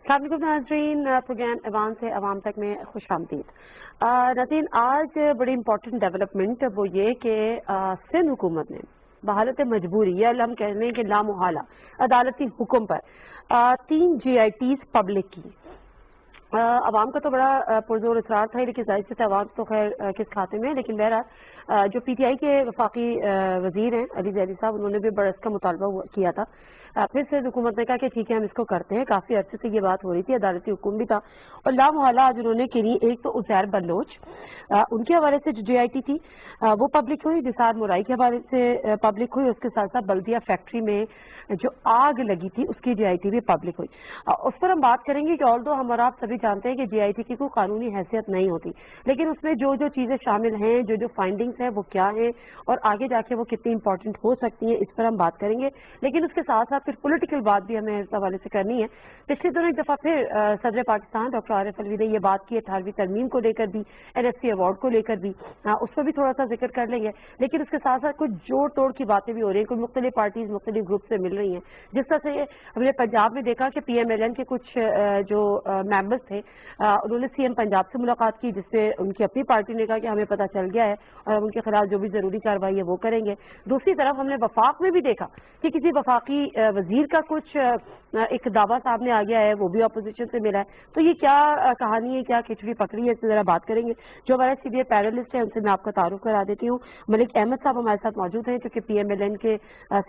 السلام علیکم ناظرین، پروگرام ایوان سے عوام تک میں خوش آمدید۔ ناظرین، آج بڑی امپورٹنٹ ڈیولپمنٹ وہ یہ کہ سندھ حکومت نے بحالت مجبوری یا ہم کہہ رہے ہیں کہ لامحالہ عدالتی حکم پر 3 GITs پبلک کی۔ عوام کا تو بڑا پرزور اصرار تھا، لیکن ظاہر سے عوام تو خیر کس کھاتے میں، لیکن بہرحال جو PTI کے وفاقی وزیر ہیں علی ظہری صاحب، انہوں نے بھی بڑا اس کا مطالبہ کیا تھا۔ پھر سے حکومت نے کہا کہ ٹھیک ہے ہم اس کو کرتے ہیں۔ کافی عرصے سے یہ بات ہو رہی تھی، عدالتی حکم بھی تھا اور لامحالہ آج انہوں نے کی۔ ایک تو عزیر بلوچ، ان کے حوالے سے جو GIT تھی وہ پبلک ہوئی، نثار مرائی کے حوالے سے پبلک ہوئی، اس کے ساتھ ساتھ بلدیہ فیکٹری میں جو آگ لگی تھی اس کی GIT بھی پبلک ہوئی۔ اس پر ہم بات کریں گے کہ آلدو ہم اور آپ سبھی جانتے ہیں کہ GIT کی کوئی قانونی حیثیت نہیں ہوتی، لیکن اس میں جو چیزیں شامل ہیں، جو فائنڈنگز ہیں وہ کیا ہیں اور آگے جا کے وہ کتنی امپورٹنٹ ہو سکتی ہیں، اس پر ہم بات کریں گے۔ لیکن اس کے ساتھ ساتھ پھر پولیٹیکل بات بھی ہمیں اس حوالے سے کرنی ہے۔ پچھلے دنوں ایک دفعہ پھر صدر پاکستان ڈاکٹر عارف الوی نے یہ بات کی 18ویں ترمیم کو لے کر بھی، NSC ایوارڈ کو لے کر بھی، اس پر بھی تھوڑا سا ذکر کر لیں گے۔ لیکن اس کے ساتھ ساتھ کچھ جوڑ توڑ کی باتیں بھی ہو رہی ہیں، کوئی مختلف پارٹیز مختلف گروپ سے مل رہی ہیں، جس طرح سے ہم نے پنجاب میں دیکھا کہ PMLN کے کچھ جو ممبرز تھے انہوں نے CM پنجاب سے ملاقات کی، جس سے ان کی اپنی پارٹی نے کہا کہ ہمیں پتہ چل گیا ہے اور ہم ان کے خلاف جو بھی ضروری کارروائی ہے وہ کریں گے۔ دوسری طرف ہم نے وفاق میں بھی دیکھا کہ کسی وفاقی وزیر کا کچھ ایک دعویٰ سامنے آ گیا ہے، وہ بھی اپوزیشن سے ملا ہے۔ تو یہ کیا کہانی ہے، کیا کھچڑی پکڑی ہے، اس سے ذرا بات کریں گے۔ جو ہمارے سینئر پینلسٹ ہیں ان سے میں آپ کا تعارف کرا دیتی ہوں۔ ملک احمد صاحب ہمارے ساتھ موجود ہیں جو کہ PMLN کے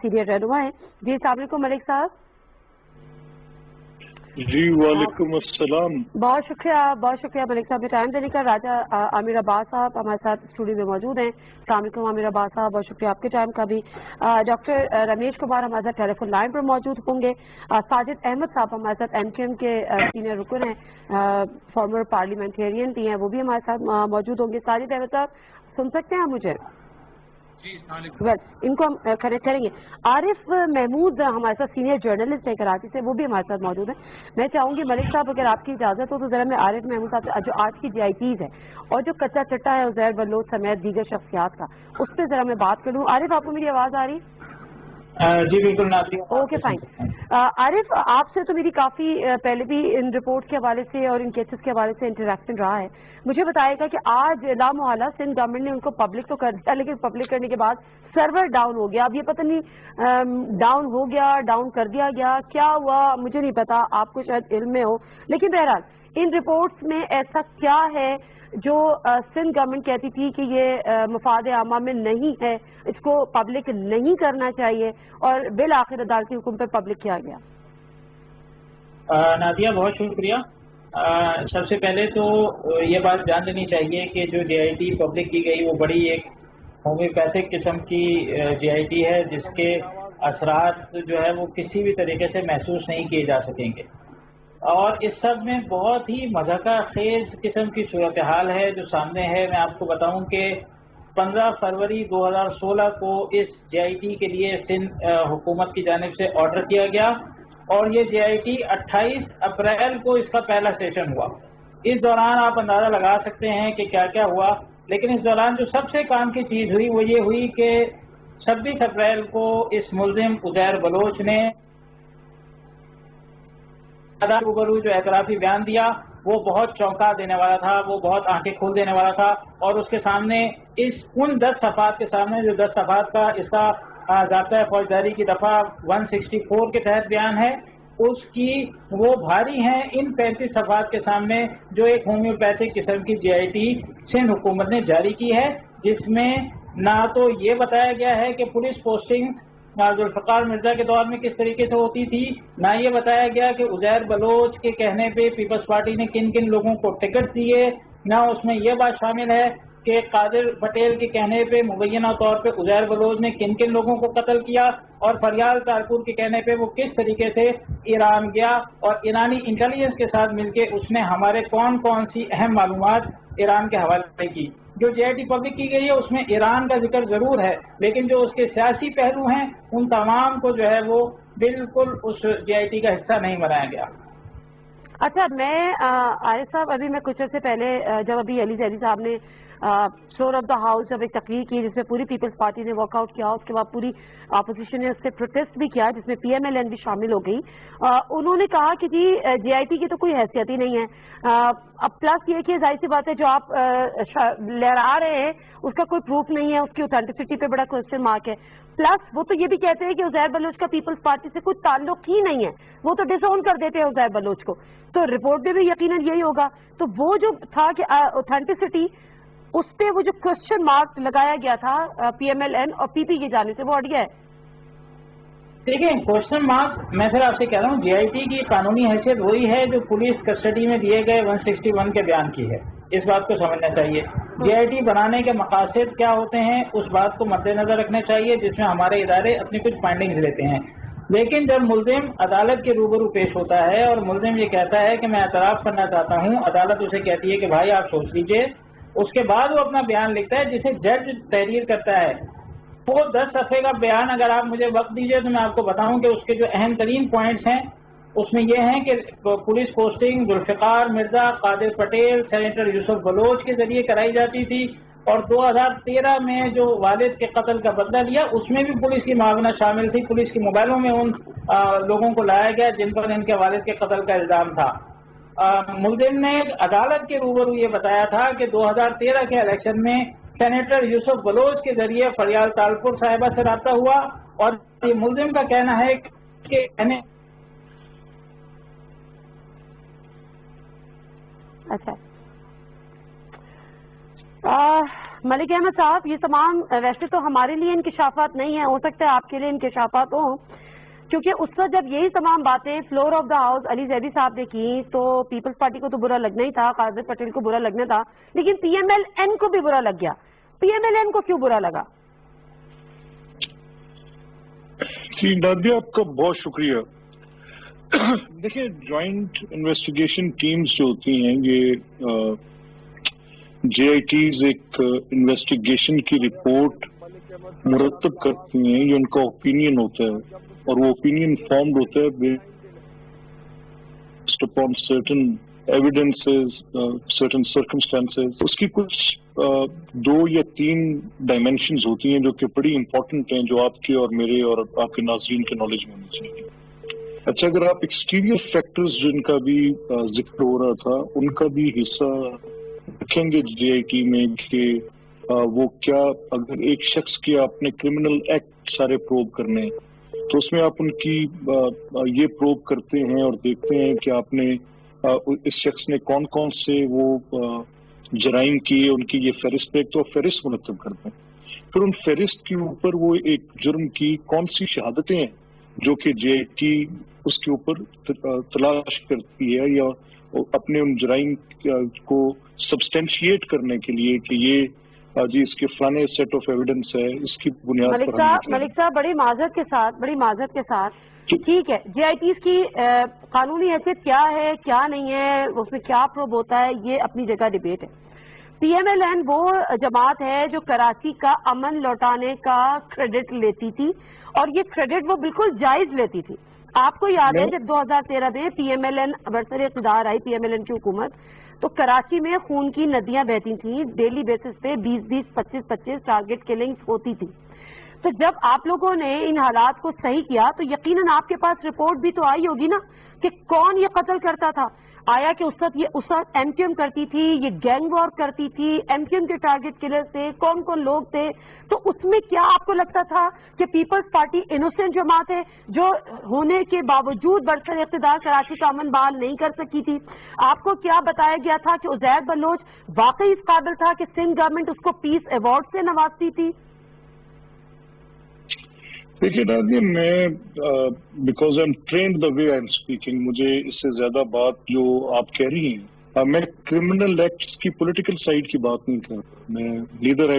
سینئر رہنما ہیں۔ جی السلام علیکم ملک صاحب۔ جی وعلیکم السلام۔ بہت شکریہ ملک صاحب نے ٹائم دینے کا۔ راجہ عامر عباس صاحب ہمارے ساتھ اسٹوڈیو میں موجود ہیں۔ السلام علیکم عامر عباس صاحب، بہت شکریہ آپ کے ٹائم کا بھی۔ ڈاکٹر رمیش کمار ہمارے ساتھ ٹیلی فون لائن پر موجود ہوں گے۔ ساجد احمد صاحب ہمارے ساتھ MKM کے سینئر رکن ہیں، فارمر پارلیمنٹیرین بھی ہیں، وہ بھی ہمارے ساتھ موجود ہوں گے۔ ساجد احمد صاحب سن سکتے ہیں آپ مجھے؟ ان کو ہم کنیکٹ کریں گے۔ عارف محمود ہمارے ساتھ سینئر جرنلسٹ ہیں کراچی سے، وہ بھی ہمارے ساتھ موجود ہیں۔ میں چاہوں گی ملک صاحب اگر آپ کی اجازت ہو تو ذرا میں عارف محمود صاحب جو آج کی GITs ہے اور جو کچا چٹا ہے عزیر بلوچ سمیت دیگر شخصیات کا، اس پہ ذرا میں بات کروں۔ عارف آپ کو میری آواز آ رہی؟ جی بالکل ناظرین، اوکے فائن۔ عارف آپ سے تو میری کافی پہلے بھی ان رپورٹ کے حوالے سے اور ان کیسز کے حوالے سے انٹریکشن رہا ہے۔ مجھے بتائے گا کہ آج لامحالہ سندھ گورنمنٹ نے ان کو پبلک تو کر دیا، لیکن پبلک کرنے کے بعد سرور ڈاؤن ہو گیا۔ اب یہ پتہ نہیں ڈاؤن ہو گیا، ڈاؤن کر دیا گیا، کیا ہوا مجھے نہیں پتا، آپ کو شاید علم میں ہو، لیکن بہرحال ان رپورٹس میں ایسا کیا ہے جو سندھ گورنمنٹ کہتی تھی کہ یہ مفاد عامہ میں نہیں ہے، اس کو پبلک نہیں کرنا چاہیے، اور بالآخر عدالتی حکم پہ پبلک کیا گیا؟ نادیہ بہت شکریہ۔ سب سے پہلے تو یہ بات جان لینی چاہیے کہ جو GIT پبلک کی گئی وہ بڑی ایک ہومیوپیتھک قسم کی GIT ہے، جس کے اثرات جو ہے وہ کسی بھی طریقے سے محسوس نہیں کیے جا سکیں گے، اور اس سب میں بہت ہی مضحکہ خیز قسم کی صورتحال ہے جو سامنے ہے۔ میں آپ کو بتاؤں کہ 15 فروری 2016 کو اس GIT کے لیے سندھ حکومت کی جانب سے آرڈر کیا گیا، اور یہ GIT 28 اپریل کو اس کا پہلا سیشن ہوا۔ اس دوران آپ اندازہ لگا سکتے ہیں کہ کیا کیا ہوا، لیکن اس دوران جو سب سے کام کی چیز ہوئی وہ یہ ہوئی کہ 26 اپریل کو اس ملزم عزیر بلوچ نے روبرو جو اعترافی بیان دیا وہ بہت چونکا دینے والا تھا، وہ بہت آنکھیں کھول دینے والا تھا، اور اس کے سامنے ان 10 صفحات کے سامنے جو 10 صفحات کا اس کا ضابطۂ فوجداری کی دفعہ 164 کے تحت بیان ہے، اس کی وہ بھاری ہیں ان 35 صفحات کے سامنے جو ایک ہومیوپیتھک قسم کی GIT سندھ حکومت نے جاری کی ہے، جس میں نہ تو یہ بتایا گیا ہے کہ پولیس پوسٹنگ ذوالفقار مرزا کے دور میں کس طریقے سے ہوتی تھی، نہ یہ بتایا گیا کہ عزیر بلوچ کے کہنے پہ پیپلز پارٹی نے کن کن لوگوں کو ٹکٹ دیے، نہ اس میں یہ بات شامل ہے کہ قادر پٹیل کے کہنے پہ مبینہ طور پہ عزیر بلوچ نے کن کن لوگوں کو قتل کیا، اور فریال تارپور کے کہنے پہ وہ کس طریقے سے ایران گیا اور ایرانی انٹیلیجنس کے ساتھ مل کے اس نے ہمارے کون کون سی اہم معلومات ایران کے حوالے کی۔ جو GIT پبلک کی گئی ہے اس میں ایران کا ذکر ضرور ہے، لیکن جو اس کے سیاسی پہلو ہیں ان تمام کو جو ہے وہ بالکل اس GIT کا حصہ نہیں بنایا گیا۔ اچھا، میں عارف صاحب ابھی میں کچھ عرصے پہلے جب ابھی علی ظہری صاحب نے فلور آف دا ہاؤس جب ایک تقریر کی جس میں پوری پیپلز پارٹی نے واک آؤٹ کیا، اس کے بعد پوری اپوزیشن نے اس سے پروٹیسٹ بھی کیا جس میں پی ایم ایل این بھی شامل ہو گئی. انہوں نے کہا کہ جی جے آئی ٹی کی تو کوئی حیثیت ہی نہیں ہے. اب پلس یہ کہ ظاہر سی بات ہے جو آپ لہرا رہے ہیں اس کا کوئی پروف نہیں ہے، اس کی اوتھینٹسٹی پہ بڑا کوشچن مارک ہے. پلس وہ تو یہ بھی کہتے ہیں کہ عزیر بلوچ کا پیپلز پارٹی سے کوئی تعلق ہی نہیں ہے، وہ تو ڈس اون کر دیتے ہیں عزیر بلوچ کو. تو رپورٹ میں بھی یقیناً یہی ہوگا. تو وہ جو تھا کہ اوتھینٹسٹی، اس پہ وہ جو کوشچن مارک لگایا گیا تھا پی ایم ایل این اور پی پی کی جانب سے، وہ ہٹ گیا ہے. دیکھیں کوشچن مارک میں پھر آپ سے کہہ رہا ہوں جے آئی ٹی کی قانونی حیثیت وہی ہے جو پولیس کسٹڈی میں دیے گئے 161 کے بیان کی ہے. اس بات کو سمجھنا چاہیے. جے آئی ٹی بنانے کے مقاصد کیا ہوتے ہیں اس بات کو مد نظر رکھنا چاہیے، جس میں ہمارے ادارے اپنی کچھ فائنڈنگز لیتے ہیں. لیکن جب ملزم عدالت کے روبرو پیش ہوتا ہے اور ملزم یہ کہتا ہے کہ میں اعتراف کرنا چاہتا ہوں، عدالت اسے کہتی ہے کہ بھائی آپ سوچ لیجئے. اس کے بعد وہ اپنا بیان لکھتا ہے جسے جج تحریر کرتا ہے. وہ 10 صفحے کا بیان اگر آپ مجھے وقت دیجئے تو میں آپ کو بتاؤں کہ اس کے جو اہم ترین پوائنٹس ہیں اس میں یہ ہیں کہ پولیس پوسٹنگ ذوالفقار مرزا، قادر پٹیل، سینیٹر یوسف بلوچ کے ذریعے کرائی جاتی تھی، اور 2013 میں جو والد کے قتل کا بدلہ لیا اس میں بھی پولیس کی معاونت شامل تھی. پولیس کے موبائلوں میں ان لوگوں کو لایا گیا جن پر ان کے والد کے قتل کا الزام تھا. ملزم نے عدالت کے روبرو یہ بتایا تھا کہ 2013 کے الیکشن میں سینیٹر یوسف بلوچ کے ذریعے فریال تالپور صاحبہ سے رابطہ ہوا، اور یہ ملزم کا کہنا ہے کہ اچھا ملک احمد صاحب، یہ تمام ویسے تو ہمارے لیے انکشافات نہیں ہیں، ہو سکتا ہے آپ کے لیے انکشافات ہوں، کیونکہ اس وقت جب یہی تمام باتیں فلور آف دا ہاؤس علی زیدی صاحب نے کی تو پیپلز پارٹی کو تو برا لگنا ہی تھا، قادر پٹیل کو برا لگنا تھا، لیکن پی ایم ایل این کو بھی برا لگ گیا. پی ایم ایل این کو کیوں برا لگا؟ جی نادیہ، آپ کا بہت شکریہ. دیکھیں جوائنٹ انویسٹیگیشن ٹیمز جو ہوتی ہیں یہ جے آئی ٹیز ایک انویسٹیگیشن کی رپورٹ مرتب کرتی ہیں. یہ ان کا اوپینین ہوتا ہے اور وہ اوپینین فارمڈ ہوتا ہے based upon certain evidences, certain circumstances. اس کی کچھ 2 یا 3 ڈائمینشنز ہوتی ہیں جو کہ بڑی امپورٹنٹ ہیں، جو آپ کے اور میرے اور آپ کے ناظرین کے نالج میں ہونی چاہیے. اچھا، اگر آپ ایکسٹیریئر فیکٹرز جن کا بھی ذکر ہو رہا تھا ان کا بھی حصہ رکھیں گے جے آئی ٹی میں کہ وہ کیا، اگر ایک شخص کے آپ نے کرمنل ایکٹ سارے پروب کرنے تو اس میں آپ ان کی یہ پروب کرتے ہیں اور دیکھتے ہیں کہ آپ نے اس شخص نے کون کون سے وہ جرائم کیے، ان کی یہ فہرست، ایک تو فہرست مرتب کرتے ہیں. پھر ان فہرست کے اوپر وہ ایک جرم کی کون سی شہادتیں ہیں جو کہ جے آئی ٹی اس کے اوپر تلاش کرتی ہے یا اپنے ان جرائم کو سبسٹینشیٹ کرنے کے لیے کہ یہ جی اس کے فلانے سیٹ آف ایویڈنس ہے، اس کی بنیاد پر. ملک صاحب بڑی معذرت کے ساتھ ٹھیک ہے، جے آئی ٹیز کی قانونی حیثیت کیا ہے کیا نہیں ہے، اس میں کیا پروب ہوتا ہے، یہ اپنی جگہ ڈیبیٹ ہے. پی ایم ایل این وہ جماعت ہے جو کراچی کا امن لوٹانے کا کریڈٹ لیتی تھی، اور یہ کریڈٹ وہ بالکل جائز لیتی تھی. آپ کو یاد ہے جب 2013 میں پی ایم ایل این برسر اقتدار آئی، پی ایم ایل این کی حکومت، تو کراچی میں خون کی ندیاں بہتی تھیں، ڈیلی بیسس پہ 20-20 25-25 ٹارگٹ کلنگز ہوتی تھی. تو جب آپ لوگوں نے ان حالات کو صحیح کیا تو یقیناً آپ کے پاس رپورٹ بھی تو آئی ہوگی نا کہ کون یہ قتل کرتا تھا. آیا کہ اس وقت ایم کیو ایم کرتی تھی، یہ گینگ وار کرتی تھی، ایم کیو ایم کے ٹارگٹ کلر تھے، کون کون لوگ تھے. تو اس میں کیا آپ کو لگتا تھا کہ پیپلز پارٹی انوسینٹ جماعت ہے جو ہونے کے باوجود برسر اقتدار کراچی کا امن بحال نہیں کر سکی تھی؟ آپ کو کیا بتایا گیا تھا کہ عزیر بلوچ واقعی اس قابل تھا کہ سندھ گورنمنٹ اس کو پیس ایوارڈ سے نوازتی تھی؟ دیکھیے نادیہ، میں because I am trained the way I am speaking, مجھے اس سے زیادہ بات جو آپ کہہ رہی ہیں، میں کرمنل ایکٹس کی پولیٹیکل سائڈ کی بات نہیں کر رہا. میں لیڈر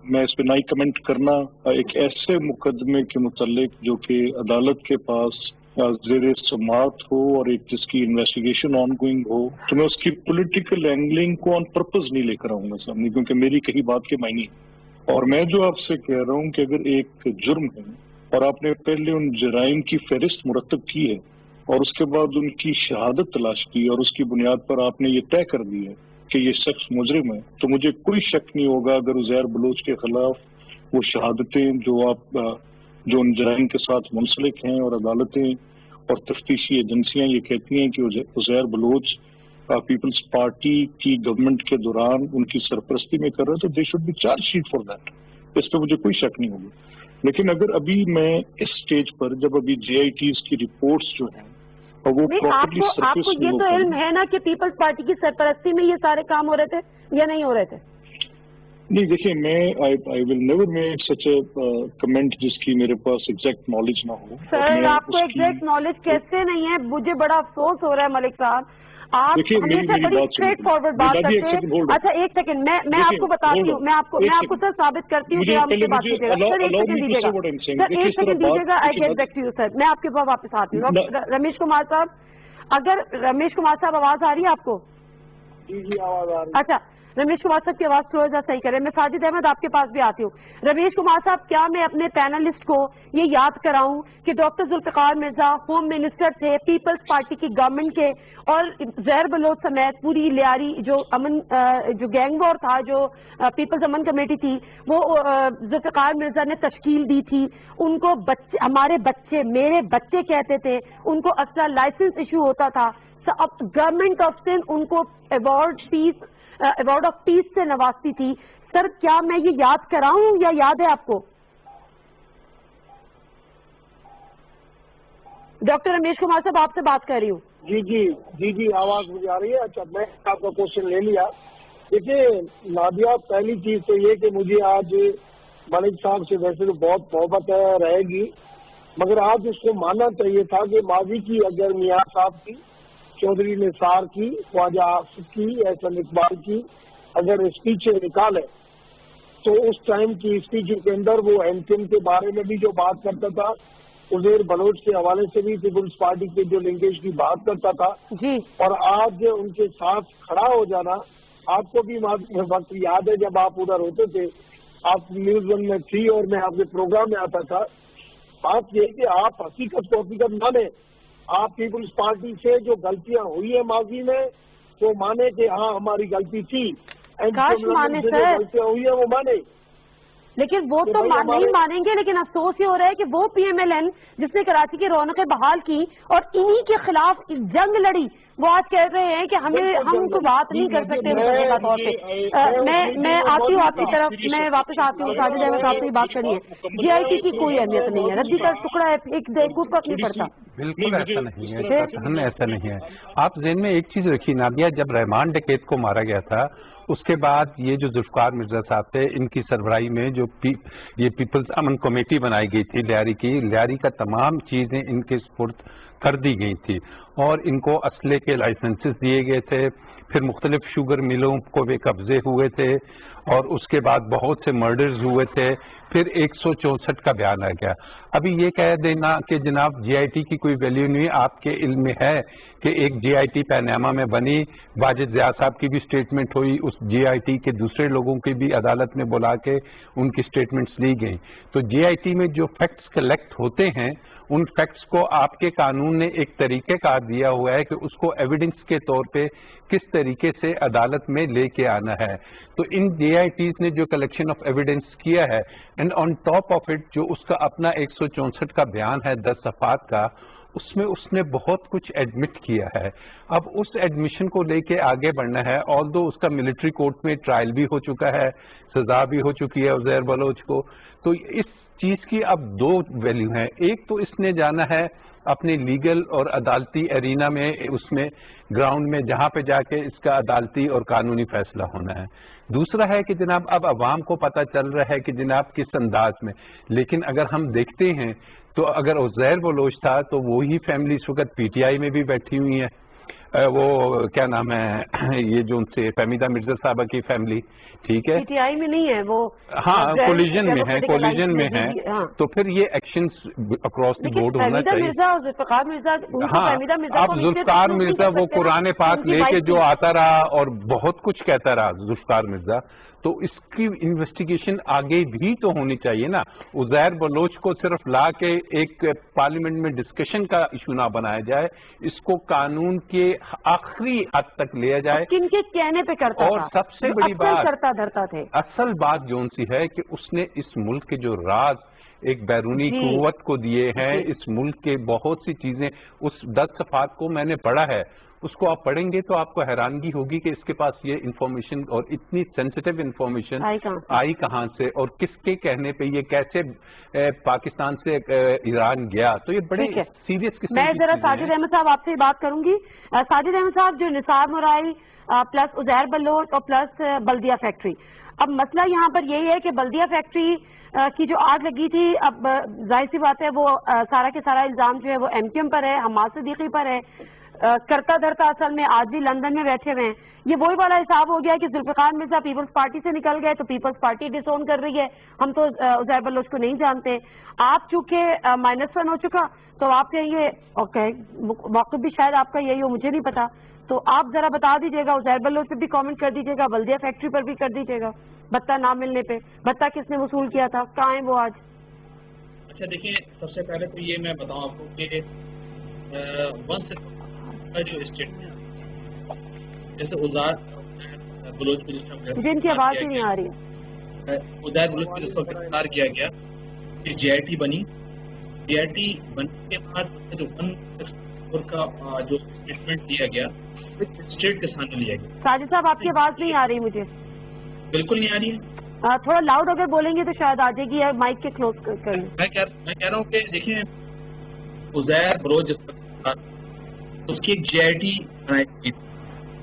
میں اس پہ نہ ہی کمنٹ کرنا ایک ایسے مقدمے کے متعلق جو کہ عدالت کے پاس زیر سماعت ہو اور ایک جس کی انویسٹیگیشن آن گوئنگ ہو، تو میں اس کی پولیٹیکل اینگلنگ کو آن پرپز نہیں لے کر آؤں گا سامنے، کیونکہ میری کہیں بات کے معنی ہے. اور میں جو آپ سے کہہ رہا ہوں کہ اگر ایک جرم ہے اور آپ نے پہلے ان جرائم کی فہرست مرتب کی ہے اور اس کے بعد ان کی شہادت تلاش کی اور اس کی بنیاد پر آپ نے یہ طے کر دی ہے کہ یہ شخص مجرم ہے تو مجھے کوئی شک نہیں ہوگا اگر عزیر بلوچ کے خلاف وہ شہادتیں جو ان جرائم کے ساتھ منسلک ہیں اور عدالتیں اور تفتیشی ایجنسیاں یہ کہتی ہیں کہ عزیر بلوچ پیپلز پارٹی کی گورنمنٹ کے دوران ان کی سرپرستی میں کر رہے تو they should be charge sheet for that. اس پہ مجھے کوئی شک نہیں ہوگا. لیکن اگر ابھی میں اس سٹیج پر جب ابھی JITs کی رپورٹس جو ہیں اور وہ پراپرلی آپ کو یہ تو علم ہے نا کہ پیپلز پارٹی کی سرپرستی میں یہ سارے کام ہو رہے تھے یا نہیں ہو رہے تھے؟ نہیں دیکھیں میں I will never make such a comment جس کی میرے پاس ایگزیکٹ نالج نہ ہو. سر آپ کو ایگزیکٹ نالج کیسے نہیں ہے؟ مجھے بڑا افسوس ہو رہا ہے ملک صاحب، آپ ہمیشہ بڑی اسٹریٹ فارورڈ بات کرتے ہیں. اچھا ایک سیکنڈ، میں آپ کو بتاتی ہوں، میں آپ کو سر ثابت کرتی ہوں کہ آپ مجھ سے بات کیجیے گا. سر ایک سیکنڈ دیجیے گا، سر ایک سیکنڈ دیجیے گا. I get back to you sir. میں آپ کے پاس واپس آتی ہوں. رمیش کمار صاحب، اگر رمیش کمار صاحب آواز آ رہی ہے آپ کو؟ جی آواز آ رہی ہے. اچھا رمیش کمار صاحب کی آواز تھوڑا سا صحیح کریں. میں ساجد احمد آپ کے پاس بھی آتی ہوں. رمیش کمار صاحب کیا میں اپنے پینلسٹ کو یہ یاد کراؤں کہ doctor Zulfiqar Mirza home minister تھے پیپلز پارٹی کی گورنمنٹ کے، اور زہر بلوچ سمیت پوری لیاری جو امن جو گینگ وار تھا، جو پیپلز امن کمیٹی تھی، وہ ذوالفقار مرزا نے تشکیل دی تھی. ان کو بچے، ہمارے بچے، میرے بچے کہتے تھے، ان کو اسلحہ لائسنس ایشو ہوتا تھا. اب گورنمنٹ آف سندھ ان کو ایوارڈ آف پیس سے نوازتی تھی. سر کیا میں یہ یاد کراؤں یا یاد ہے آپ کو؟ ڈاکٹر رمیش کمار صاحب آپ سے بات کر رہی ہوں. جی آواز مجھے آ رہی ہے. اچھا میں آپ کا کوشچن لے لیا. دیکھیے نادیہ، پہلی چیز تو یہ کہ مجھے آج ملک صاحب سے ویسے تو بہت محبت رہے گی، مگر آج اس کو ماننا چاہیے تھا کہ ماضی کی اگر میاں صاحب کی، چودھری نثار کی، خواجہ آصف کی، احسن اقبال کی اگر اسپیچیں نکالے تو اس ٹائم کی اسپیچ کے اندر وہ MTM کے بارے میں بھی جو بات کرتا تھا، عزیر بلوچ کے حوالے سے بھی پیپلز پارٹی کے جو لنکیج کی بات کرتا تھا جی، اور آج ان کے ساتھ کھڑا ہو جانا. آپ کو بھی وقت یاد ہے جب آپ ادھر ہوتے تھے، آپ نیوز 1 میں تھی اور میں آپ کے پروگرام میں آتا تھا. بات یہ کہ آپ حقیقت کو حقیقت مانے. آپ پیپلز پارٹی سے جو غلطیاں ہوئی ہیں ماضی میں وہ مانے کہ ہاں ہماری غلطی تھی. غلطیاں ہوئی ہیں وہ مانے، لیکن وہ تو نہیں مانیں گے. لیکن افسوس یہ ہو رہا ہے کہ وہ PMLN جس نے کراچی کی رونقیں بحال کی اور انہی کے خلاف جنگ لڑی، وہ آج کہہ رہے ہیں کہ ہم کو بات نہیں کر سکتے مقدمہ طور پہ. میں آتی ہوں آپ کی طرف، میں واپس آتی ہوں. ساجد احمد صاحب سے یہ بات کرنی ہے. JIT کی کوئی اہمیت نہیں ہے، ردی کا ٹکڑا ہے، ایک فرق نہیں پڑتا. بالکل ایسا نہیں ہے، ایسا نہیں ہے. آپ ذہن میں ایک چیز رکھیے نادیہ، جب رحمان ڈکیت کو مارا گیا تھا اس کے بعد یہ جو ذوالفقار مرزا صاحب تھے، ان کی سربراہی میں جو یہ پیپلز امن کمیٹی بنائی گئی تھی لیاری کا تمام چیزیں ان کے سپرد کر دی گئی تھی اور ان کو اسلحے کے لائسنسز دیے گئے تھے. پھر مختلف شوگر ملوں کو بھی قبضے ہوئے تھے اور اس کے بعد بہت سے مرڈرز ہوئے تھے. پھر 164 کا بیان آ گیا. ابھی یہ کہہ دینا کہ جناب JIT کی کوئی ویلیو نہیں، آپ کے علم میں ہے کہ ایک JIT پیناما میں بنی، واجد ضیاء صاحب کی بھی سٹیٹمنٹ ہوئی، اس JIT کے دوسرے لوگوں کی بھی عدالت میں بلا کے ان کی سٹیٹمنٹس لی گئیں. تو JIT میں جو فیکٹس کلیکٹ ہوتے ہیں ان فیکٹس کو آپ کے قانون نے ایک طریقہ کار دیا ہوا ہے کہ اس کو ایویڈنس کے طور پہ کس طریقے سے عدالت میں لے کے آنا ہے. تو ان JITs نے جو کلیکشن آف ایویڈنس کیا ہے and on top of it جو اس کا اپنا 164 کا بیان ہے 10 صفحات کا، اس میں اس نے بہت کچھ ایڈمٹ کیا ہے. اب اس ایڈمیشن کو لے کے آگے بڑھنا ہے. آلدو اس کا ملٹری کورٹ میں ٹرائل بھی ہو چکا ہے، سزا بھی ہو چکی ہے عزیر بلوچ کو. تو اس چیز کی اب دو ویلیو ہیں. ایک تو اس نے جانا ہے اپنے لیگل اور عدالتی ارینا میں، اس میں گراؤنڈ میں جہاں پہ جا کے اس کا عدالتی اور قانونی فیصلہ ہونا ہے. دوسرا ہے کہ جناب اب عوام کو پتہ چل رہا ہے کہ جناب کس انداز میں. لیکن اگر ہم دیکھتے ہیں تو اگر عزیر بلوچ تھا تو وہی فیملی اس وقت PTI میں بھی بیٹھی ہوئی ہے. وہ کیا نام ہے یہ جو ان سے فہمیدہ مرزا صاحبہ کی فیملی، ٹھیک ہے، PTI میں نہیں ہے وہ، ہاں کولیجن میں ہے. تو پھر یہ ایکشنز اکراس دی بورڈ ہونا چاہیے. ہاں اب ذوالفقار مرزا وہ قرآن پاک لے کے جو آتا رہا اور بہت کچھ کہتا رہا ذوالفقار مرزا، تو اس کی انویسٹیگیشن آگے بھی تو ہونی چاہیے نا. عزیر بلوچ کو صرف لا کے ایک پارلیمنٹ میں ڈسکشن کا ایشو نہ بنایا جائے، اس کو قانون کے آخری حد تک لیا جائے. کن کے کہنے پہ کرتا تھا؟ اور سب سے بڑی بات کرتا دھرتا تھے. اصل بات جون سی ہے کہ اس نے اس ملک کے جو راز ایک بیرونی قوت کو دیے ہیں، اس ملک کے بہت سی چیزیں، اس 10 صفحات کو میں نے پڑھا ہے، اس کو آپ پڑھیں گے تو آپ کو حیرانگی ہوگی کہ اس کے پاس یہ انفارمیشن اور اتنی سینسیٹیو انفارمیشن آئی کہاں سے، اور کس کے کہنے پہ یہ کیسے پاکستان سے ایران گیا. تو یہ بڑے سیریس قسم کی میں ذرا ساجد احمد صاحب آپ سے بات کروں گی. ساجد احمد صاحب، جو نثار مرائی پلس عزیر بلوچ اور پلس بلدیہ فیکٹری، اب مسئلہ یہاں پر یہی ہے کہ بلدیہ فیکٹری کی جو آگ لگی تھی، اب ظاہر سی بات ہے وہ سارا کے سارا الزام جو ہے وہ ایم کیو ایم پر ہے، حماد صدیقی پر ہے. کرتا دھرتا اصل میں آج بھی لندن میں بیٹھے ہوئے ہیں. یہ وہی والا حساب ہو گیا کہ ذوالفقار مرزا پیپلز پارٹی سے نکل گئے تو پیپلز پارٹی ڈس اون کر رہی ہے، ہم تو عزیر بلوچ کو نہیں جانتے. آپ چونکہ -1 ہو چکا تو آپ کہیں گے اوکے، موقف بھی شاید آپ کا یہی ہو، مجھے نہیں پتا. تو آپ ذرا بتا دیجیے گا، عزیر بلوچ پہ بھی کامنٹ کر دیجیے گا، بلدیہ فیکٹری پر بھی کر دیجیے گا. بھتہ نہ ملنے پہ بھتہ کس نے وصول کیا تھا، کہاں ہے وہ آج؟ اچھا دیکھیں، سب سے پہلے تو یہ میں بتاؤں آپ کو کہ جو اسٹیٹمنٹ جیسے عزیر بلوچ کو جن کی آواز ہی نہیں آ رہی ہے، عزیر بلوچ کو جس کو گرفتار کیا گیا کہ جے آئی ٹی بنی، جے آئی ٹی بننے کے بعد جو 164 کا جو اسٹیٹمنٹ دیا گیا اسٹیٹ کے سامنے لیا گیا. ساجد صاحب آپ کی آواز نہیں آ رہی مجھے. بالکل نہیں آ رہی ہے. تھوڑا لاؤڈ اگر بولیں گے تو شاید آ جائے گی، یا مائک کے کلوز کر لیں. میں کہہ رہا ہوں کہ دیکھیں، عزیر بلوچ اس کی ایک جے آئی ٹی بنائی گئی.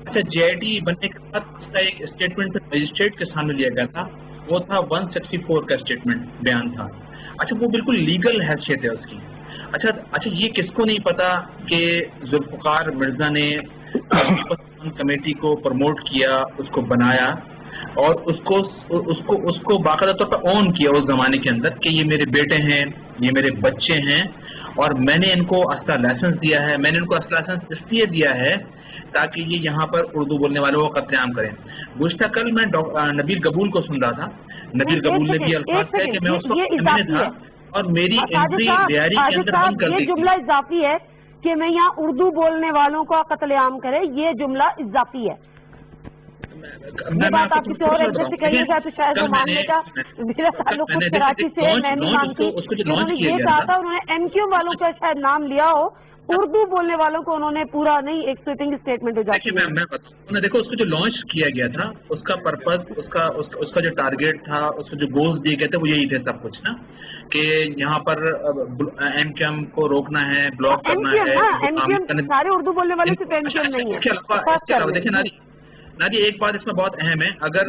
اچھا، جے آئی ٹی بننے کے بعد اس کا ایک اسٹیٹمنٹ مجسٹریٹ کے سامنے لیا گیا تھا، وہ تھا 164 کا اسٹیٹمنٹ بیان تھا. اچھا، وہ بالکل لیگل حیثیت ہے اس کی. اچھا یہ کس کو نہیں پتا کہ ذوالفقار مرزا نے کمیٹی کو پروموٹ کیا، اس کو بنایا اور اس کو باقاعدہ طور پر اون کیا اس زمانے کے اندر کہ یہ میرے بیٹے ہیں، یہ میرے بچے ہیں، اور میں نے ان کو اسلحہ لائسنس دیا ہے. میں نے ان کو اسلحہ لائسنس اس لیے دیا ہے تاکہ یہ یہاں پر اردو بولنے والوں کو قتل عام کریں. گزشتہ کل میں نبیل قبول کو سن رہا تھا. نبیل قبول نے بھی الفاظ کہے کہ میں اس وقت ایم این اے تھا اور میری انٹری ریاری کے اندر بند کر دی. یہ جملہ اضافی ہے کہ میں یہاں اردو بولنے والوں کو قتل عام کرے، یہ جملہ اضافی ہے. یہ بات آپ کسی اور ایک سے کہیے گا تو شاید وہ مان لے گا. میرا تعلق خود کراچی سے، میں نہیں مانتی. انہوں نے یہ کہا تھا، انہوں نے ایم کیو والوں کا شاید نام لیا ہو، اردو بولنے والوں کو انہوں نے پورا نہیں، ایک سویپنگ اسٹیٹمنٹ ہو جاتی ہے. میں بتاؤں، دیکھو اس کو جو لانچ کیا گیا تھا اس کا پرپز، اس کا جو ٹارگیٹ تھا، اس کو جو گولز دیے گئے تھے وہ یہی تھے سب کچھ نا، کہ یہاں پر ایم کیو ایم کو روکنا ہے، بلاک کرنا ہے. سارے اردو بولنے والے صرف ایم کیو ایم نہیں ہے. دیکھیں نادی، ایک بات اس میں بہت اہم ہے، اگر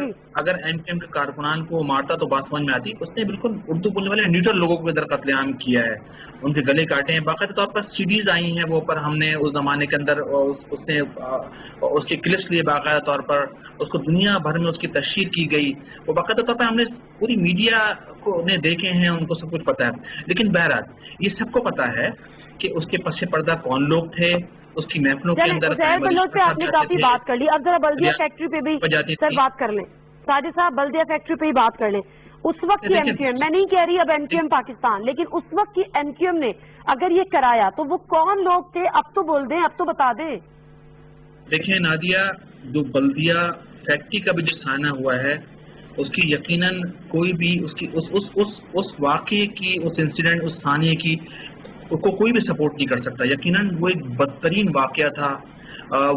ایم کیو ایم کے کارکنان کو مارتا تو بات سمجھ میں آتی. اس نے بالکل اردو بولنے والے نیوٹرل لوگوں کو ادھر قتل عام کیا ہے، ان کے گلے کاٹے ہیں. باقاعدہ طور پر سیڈیز آئی ہیں وہ پر، ہم نے اس زمانے کے اندر اس کے کلپس لیے باقاعدہ طور پر، اس کو دنیا بھر میں اس کی تشہیر کی گئی. وہ باقاعدہ طور پر ہم نے پوری میڈیا کو نے دیکھے ہیں، ان کو سب کچھ پتا ہے. لیکن بہرحال یہ سب کو پتا ہے کہ اس کے پس پردہ کون لوگ تھے، اس کی محفلوں کے اندر. سے آپ نے کافی بات کر لی، اب ذرا بلدیہ فیکٹری پہ بھی سر بات کر لیں. ساجد صاحب، بلدیہ فیکٹری پہ ہی بات کر لیں. اس وقت کی ایم کیو ایم، میں نہیں کہہ رہی اب ایم کیو ایم پاکستان، لیکن اس وقت کی ایم کیو ایم نے اگر یہ کرایا تو وہ کون لوگ تھے؟ اب تو بول دیں، اب تو بتا دیں. دیکھیں نادیہ، جو بلدیہ فیکٹری کا بھی جو سانحہ ہوا ہے، اس کی یقیناً کوئی بھی اس واقعے کی، اس انسیڈنٹ، اس سانحے کی کو کوئی بھی سپورٹ نہیں کر سکتا. یقیناً وہ ایک بدترین واقعہ تھا،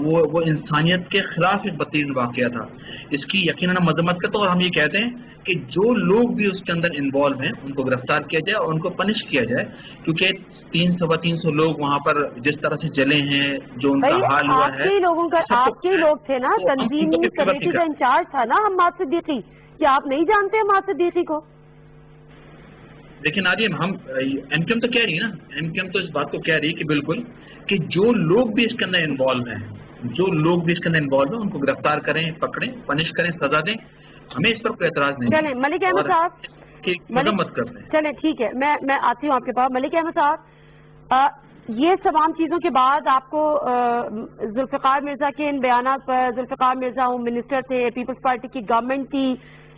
وہ انسانیت کے خلاف ایک بدترین واقعہ تھا. اس کی یقیناً مذمت کرتا ہوں، اور ہم یہ کہتے ہیں کہ جو لوگ بھی اس کے اندر انوالو ہیں ان کو گرفتار کیا جائے اور ان کو پنش کیا جائے، کیونکہ 300 لوگ وہاں پر جس طرح سے جلے ہیں، جو ان کا حال ہوا ہے. آپ کے لوگ تھے نا، تنظیمی کمیٹی کا انچارج تھا نا حماد صدیقی. کیا آپ نہیں جانتے حماد صدیقی کو؟ دیکھیں نادیم، ہم ایم کیو ایم تو کہہ رہی ہے نا، ایم کیو ایم تو اس بات کو کہہ رہی ہے کہ بالکل کہ جو لوگ بھی اس کے اندر انوالو ہیں، ان کو گرفتار کریں، پکڑیں، پنش کریں، سزا دیں. ہمیں اس پر کوئی اعتراض نہیں. چلیں ملک احمد صاحب، مت کرتے ہیں. چلیں ٹھیک ہے، میں آتی ہوں آپ کے پاس. ملک احمد صاحب، یہ تمام چیزوں کے بعد آپ کو ذوالفقار مرزا کے ان بیانات پر، ذوالفقار مرزا ہوم منسٹر تھے، پیپلز پارٹی کی گورنمنٹ تھی،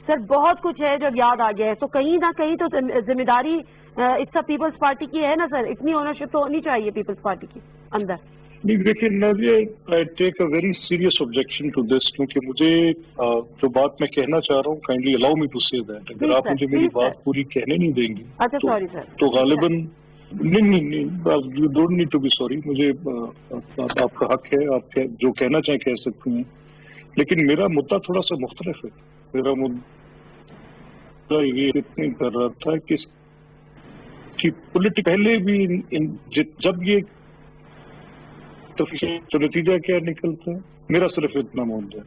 سر بہت کچھ ہے جو یاد آ گیا ہے. تو کہیں نہ کہیں تو ذمہ داری پیپلز پارٹی کی ہے نا سر، اتنی اونرشپ تو ہونی چاہیے پیپلز پارٹی کی اندر. نہیں دیکھیے Nadia, I take a very serious objection to this, کیونکہ مجھے جو بات میں کہنا چاہ رہا ہوں kindly allow me to say that. اگر آپ مجھے میری بات پوری کہنے نہیں دیں گے تو غالباً نہیں you don't need to be sorry. مجھے آپ کا حق ہے، آپ جو کہنا چاہیں کہہ سکتے ہیں، لیکن میرا مدعا تھوڑا سا مختلف ہے. میرا مدعا یہ اتنے کر رہا تھا کہ پہلے بھی جب یہ تو نتیجہ کیا نکلتا ہے؟ میرا صرف اتنا موضوع ہے.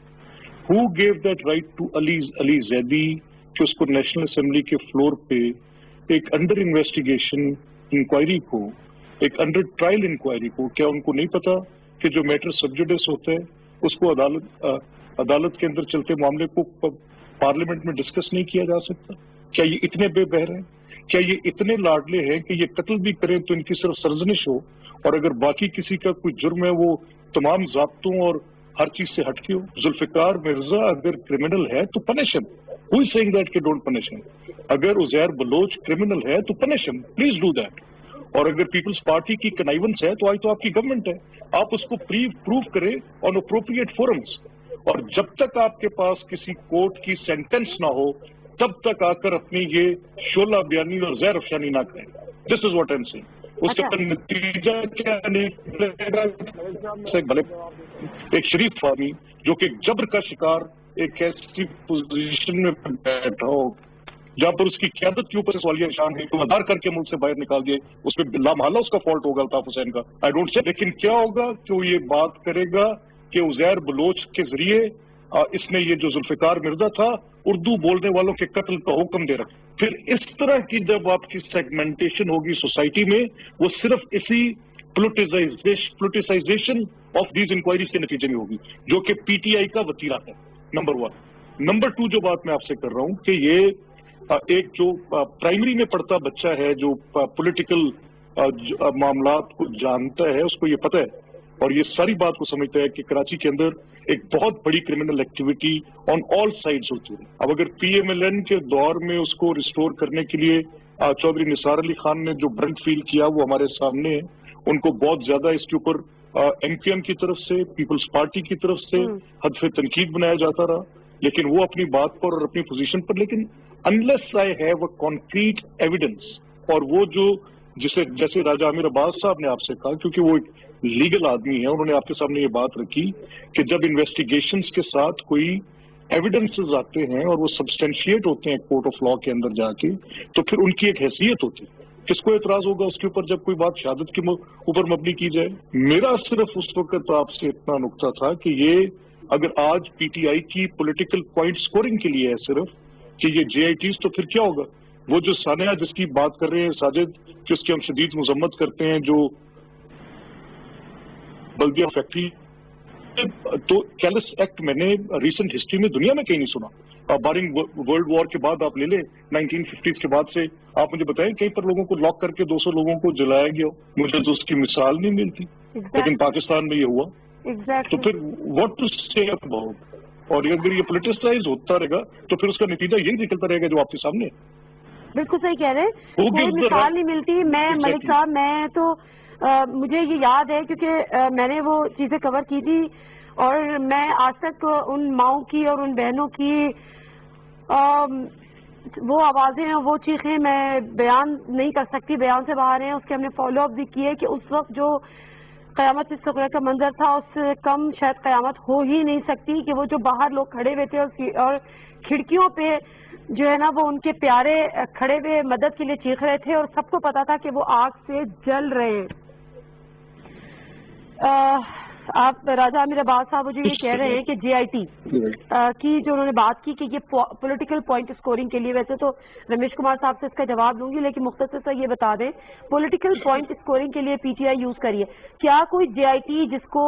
ہو گیو دیٹ رائٹ ٹو علی زیدی کہ اس کو نیشنل اسمبلی کے فلور پہ ایک انڈر انویسٹیگیشن انکوائری کو، ایک انڈر ٹرائل انکوائری کو، کیا ان کو نہیں پتا کہ جو میٹر سب جوڈس ہوتا ہے اس کو عدالت کے اندر چلتے معاملے کو پارلیمنٹ میں ڈسکس نہیں کیا جا سکتا؟ کیا یہ اتنے بے بہر ہیں؟ کیا یہ اتنے لاڈلے ہیں کہ یہ قتل بھی کریں تو ان کی صرف سرزنش ہو، اور اگر باقی کسی کا کوئی جرم ہے وہ تمام ضابطوں اور ہر چیز سے ہٹ کے ہو؟ ذوالفقار مرزا اگر کرمنل ہے تو پنش ہم. ہو از سیئنگ دیٹ کہ ڈونٹ پنش ہم. اگر عزیر بلوچ کرمنل ہے تو پنش ہم، پلیز ڈو دیٹ. اور اگر پیپلز پارٹی کی کنائیونس ہے تو آج تو آپ کی گورنمنٹ ہے، آپ اس کو پروو کریں آن اپروپریٹ فورمز. اور جب تک آپ کے پاس کسی کورٹ کی سینٹنس نہ ہو تب تک آ کر اپنی یہ شعلہ بیانی اور زہر افشانی نہ کریں. This is what I am seeing. اس کا نتیجہ کیا نکلے گا؟ ایک شریف آدمی جو کہ جبر کا شکار ایک ایسی پوزیشن میں بیٹھا ہو جہاں پر اس کی قیادت کے اوپر سے سوالیہ نشان ہے، تو ادار کر کے ملک سے باہر نکال دیے، اس میں لامحالہ اس کا فالٹ ہوگا الطاف حسین کا، آئی ڈونٹ سے. لیکن کیا ہوگا کہ وہ یہ بات کرے گا کہ عزیر بلوچ کے ذریعے اس نے یہ جو ذوالفقار مرزا تھا اردو بولنے والوں کے قتل کا حکم دے رکھا. پھر اس طرح کی جب آپ کی سیگمنٹیشن ہوگی سوسائٹی میں، وہ صرف اسی پولیٹیسائزیشن آف دیز انکوائریز کے نتیجے میں ہوگی، جو کہ پی ٹی آئی کا وتیرہ ہے. نمبر 1. نمبر 2 جو بات میں آپ سے کر رہا ہوں کہ یہ ایک جو پرائمری میں پڑھتا بچہ ہے جو پولیٹیکل معاملات کو جانتا ہے، اس کو یہ پتہ ہے اور یہ ساری بات کو سمجھتا ہے کہ کراچی کے اندر ایک بہت بڑی criminal activity on all sides ہوتی ہے. اب اگر پی ایم ایل این کے دور میں اس کو ریسٹور کرنے کے لیے چودھری نثار علی خان نے جو برنٹ فیل کیا وہ ہمارے سامنے ہے. ان کو بہت زیادہ اس کے اوپر ایم پی ایم کی طرف سے، پیپلز پارٹی کی طرف سے حدف تنقید بنایا جاتا رہا، لیکن وہ اپنی بات پر اور اپنی پوزیشن پر. لیکن unless I have a concrete evidence, اور وہ جو جیسے راجہ عامر عباس صاحب نے آپ سے کہا، کیونکہ وہ ایک لیگل آدمی ہے، انہوں نے آپ کے سامنے یہ بات رکھی کہ جب انویسٹیگیشنز کے ساتھ کوئی ایویڈنسز آتے ہیں اور وہ سبسٹینشیٹ ہوتے ہیں کورٹ آف لا کے اندر جا کے، تو پھر ان کی ایک حیثیت ہوتی ہے. کس کو اعتراض ہوگا اس کے اوپر جب کوئی بات شہادت کے اوپر مبنی کی جائے؟ میرا صرف اس وقت آپ سے اتنا نقطہ تھا کہ یہ اگر آج پی ٹی آئی کی پولیٹیکل پوائنٹ سکورنگ کے لیے ہے صرف کہ یہ جے آئی ٹیز، تو پھر کیا ہوگا؟ وہ جو ثانیہ جس کی بات کر رہے ہیں ساجد، کہ اس کی ہم شدید مذمت کرتے ہیں، جو بلدیہ فیکٹری، تو کیلس ایکٹ میں نے ریسنٹ ہسٹری میں دنیا میں کہیں نہیں سنا. بارنگ ورلڈ وار کے بعد آپ لے لیں 1950 کے بعد سے، آپ مجھے بتائیں کہیں پر لوگوں کو لاک کر کے 200 لوگوں کو جلایا گیا؟ مجھے تو اس کی مثال نہیں ملتی. لیکن پاکستان میں یہ ہوا. تو پھر واٹ ٹو سے اباؤٹ؟ اور اگر یہ پولیٹیسائز ہوتا رہے گا تو پھر اس کا نتیجہ یہی نکلتا رہے گا جو آپ کے سامنے. بالکل صحیح کہہ رہے ہیں، کوئی مثال نہیں ملتی. میں ملک صاحب، میں تو مجھے یہ یاد ہے کیونکہ میں نے وہ چیزیں کور کی تھی، اور میں آج تک ان ماؤں کی اور ان بہنوں کی وہ آوازیں اور وہ چیخیں میں بیان نہیں کر سکتی، بیان سے باہر ہیں. اس کے ہم نے فالو اپ بھی کیے کہ اس وقت جو قیامت اس سکرے کا منظر تھا، اس سے کم شاید قیامت ہو ہی نہیں سکتی کہ وہ جو باہر لوگ کھڑے ہوئے تھے اور کھڑکیوں پہ جو ہے نا وہ ان کے پیارے کھڑے ہوئے مدد کے لیے چیخ رہے تھے، اور سب کو پتا تھا کہ وہ آگ سے جل رہے ہیں. آپ راجہ عامر عباس صاحب مجھے یہ کہہ رہے ہیں کہ جے آئی ٹی کی جو انہوں نے بات کی کہ یہ پولیٹیکل پوائنٹ اسکورنگ کے لیے، ویسے تو رمیش کمار صاحب سے اس کا جواب لوں گی، لیکن مختصر سے یہ بتا دیں پولیٹیکل پوائنٹ اسکورنگ کے لیے پی ٹی آئی یوز کریے. کیا کوئی جے آئی ٹی جس کو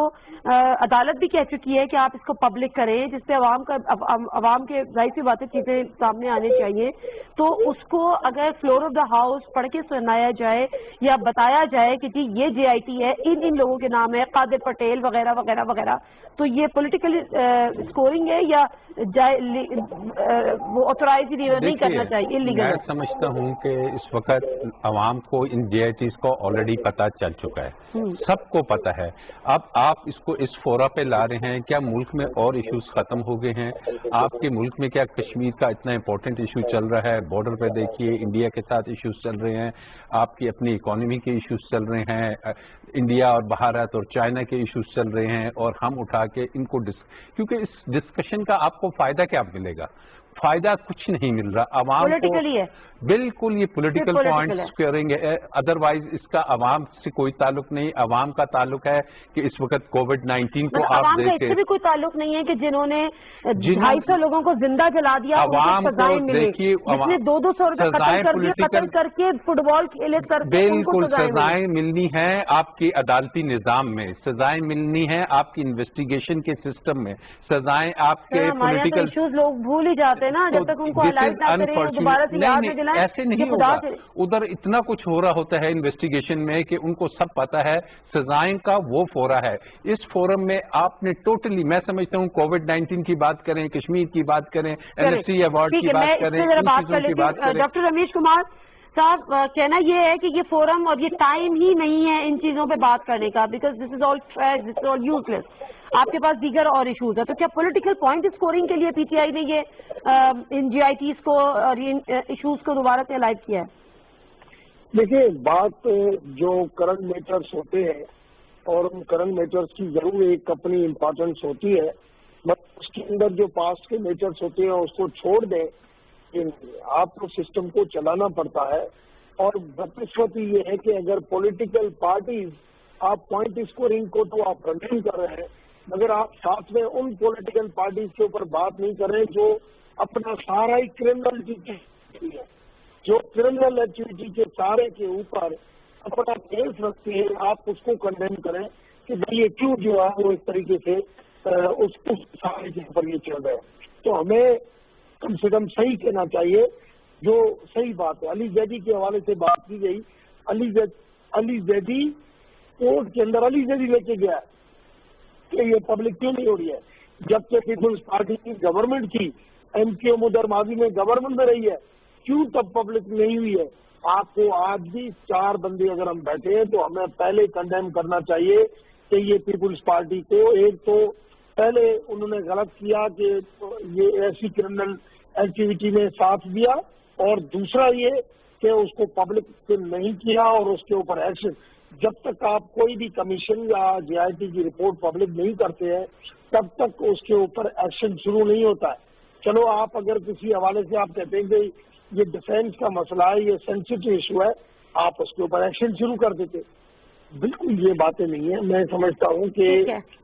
عدالت بھی کہہ چکی ہے کہ آپ اس کو پبلک کریں، جس پہ عوام کے ظاہر سی باتیں چیزیں سامنے آنے چاہیے، تو اس کو اگر فلور آف دا ہاؤس پڑھ کے سنایا جائے یا بتایا جائے کہ جی یہ جے آئی ٹی ہے، ان لوگوں کے نام ہے، قادر پٹیل وغیرہ وغیرہ وغیرہ. تو یہ پولیٹیکلی اسکورنگ ہے یا وہ آتھورائز نہیں کرنا چاہیے, انلیگل ہے؟ میں سمجھتا ہوں کہ اس وقت عوام کو ان JITs کو آلریڈی پتہ چل چکا ہے, سب کو پتہ ہے. اب آپ اس کو اس فورا پہ لا رہے ہیں, کیا ملک میں اور ایشوز ختم ہو گئے ہیں؟ آپ کے ملک میں کیا کشمیر کا اتنا امپورٹنٹ ایشو چل رہا ہے؟ بارڈر پہ دیکھیے انڈیا کے ساتھ ایشوز چل رہے ہیں, آپ کی اپنی اکانومی کے ایشوز چل رہے ہیں, انڈیا اور بھارت اور چائنا کے ایشوز چل رہے ہیں, اور ہم اٹھا کے ان کو کیونکہ اس ڈسکشن کا آپ کو فائدہ کیا ملے گا؟ فائدہ کچھ نہیں مل رہا عوام کو. پولیٹیکلی ہے, بالکل یہ پولیٹیکل پوائنٹس کریں گے, ادروائز اس کا عوام سے کوئی تعلق نہیں. عوام کا تعلق ہے کہ اس وقت کووڈ-19 کو آپ عوام کا اس سے بھی کوئی تعلق نہیں ہے کہ جنہوں نے 250 لوگوں کو زندہ جلا دیا عوام کو دیکھیے, جس نے 200 روپے قتل کر دیا, قتل کر کے فٹ بال کھیلے کر کے بالکل سزائیں ملنی ہے آپ کی عدالتی نظام میں, سزائیں ملنی ہے آپ کی انویسٹیگیشن کے سسٹم میں, سزائیں آپ کے پولیٹیکل ایشوز لوگ بھول ہی جاتے ہیں نا, جب تک ان کو ہائلائٹ نہ کریں دوبارہ سے یاد نہ دلائیں. ایسے نہیں ہوگا, ادھر اتنا کچھ ہو رہا ہوتا ہے انویسٹیگیشن میں کہ ان کو سب پتا ہے. سزائیں کا وہ فورا ہے. اس فورم میں آپ نے ٹوٹلی, میں سمجھتا ہوں کووڈ-19 کی بات کریں, کشمیر کی بات کریں, NSC ایوارڈ کی بات کریں, ڈاکٹر رمیش کمار صاحب کہنا یہ ہے کہ یہ فورم اور یہ ٹائم ہی نہیں ہے ان چیزوں پہ بات کرنے کا, because this is all fact, this is all useless. آپ کے پاس دیگر اور ایشوز ہیں, تو کیا پولیٹیکل پوائنٹ اسکورنگ کے لیے PTI نے یہ ان JITs کو اور ان ایشوز کو دوبارہ سے ہائلائٹ کیا ہے؟ دیکھیں, بات جو کرنٹ میٹرز ہوتے ہیں اور ان کرنٹ میٹرز کی ضرور ایک اپنی امپورٹنس ہوتی ہے, بٹ اس کے اندر جو پاسٹ کے میٹرز ہوتے ہیں اس کو چھوڑ دیں. آپ کو سسٹم کو چلانا پڑتا ہے, اور بدقسمتی یہ ہے کہ اگر پولیٹیکل پارٹیز آپ پوائنٹ اسکورنگ کو تو آپ کنڈیم کر رہے ہیں, مگر آپ ساتھ میں ان پولیٹیکل پارٹیز کے اوپر بات نہیں کر رہے جو اپنا سارا ہی کرمنل ہے, جو کرمنل ایکٹیویٹی کے سارے کے اوپر اپنا کیس رکھتے ہیں. آپ اس کو کنڈیم کریں کہ بھائی یہ کیوں جو ہے وہ اس طریقے سے اس سارے کے اوپر یہ چل رہا ہے. تو ہمیں کم سے کم صحیح کہنا چاہیے جو صحیح بات ہے. علی زیدی کے حوالے سے بات کی گئی, علی زیدی کورٹ کے اندر علی زیدی لے کے گیا کہ یہ پبلک کیوں نہیں ہو رہی ہے, جبکہ پیپلز پارٹی کی گورنمنٹ تھی, MKO ادھر ماضی میں گورنمنٹ میں رہی ہے, کیوں تب پبلک نہیں ہوئی ہے؟ آپ کو آج بھی 4 بندے اگر ہم بیٹھے ہیں تو ہمیں پہلے کنڈیم کرنا چاہیے کہ یہ پیپلز پارٹی کو, ایک تو پہلے انہوں نے غلط کیا کہ یہ ایسی کرمنل ایکٹیویٹی میں ساتھ دیا, اور دوسرا یہ کہ اس کو پبلک سے نہیں کیا اور اس کے اوپر ایکشن. جب تک آپ کوئی بھی کمیشن یا JIT کی رپورٹ پبلک نہیں کرتے ہیں تب تک اس کے اوپر ایکشن شروع نہیں ہوتا ہے. چلو آپ اگر کسی حوالے سے آپ کہتے ہیں کہ یہ ڈیفینس کا مسئلہ ہے, یہ سینسٹیو ایشو ہے, آپ اس کے اوپر ایکشن شروع کر دیتے. بالکل یہ باتیں نہیں ہیں. میں سمجھتا ہوں کہ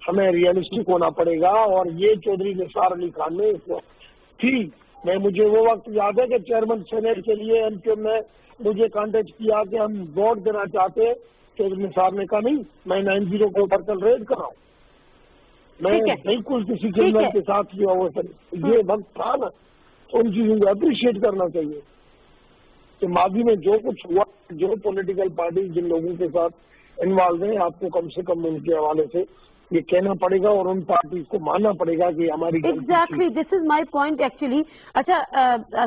ہمیں ریئلسٹک ہونا پڑے گا, اور یہ چودھری نثار علی خان نے تھی, مجھے وہ وقت یاد ہے کہ چیئرمین سینیٹ کے لیے MKO نے مجھے کانٹیکٹ کیا کہ ہم ووٹ دینا چاہتے ہیں. چودھری نثار نے کہا نہیں, میں 90 کے اوپر کل ریڈ کر رہا ہوں, میں بالکل کسی کرمنل کے ساتھ کیا وہ یہ وقت تھا نا. ان چیزوں کو اپریشیٹ کرنا چاہیے کہ ماضی میں جو کچھ ہوا, جو پولیٹیکل پارٹی جن لوگوں کے ساتھ انوالو ہیں, آپ کو کم سے کم ان کے حوالے سے یہ کہنا پڑے گا اور ان پارٹیز کو ماننا پڑے گا کہ ہماری exactly this is my point actually. اچھا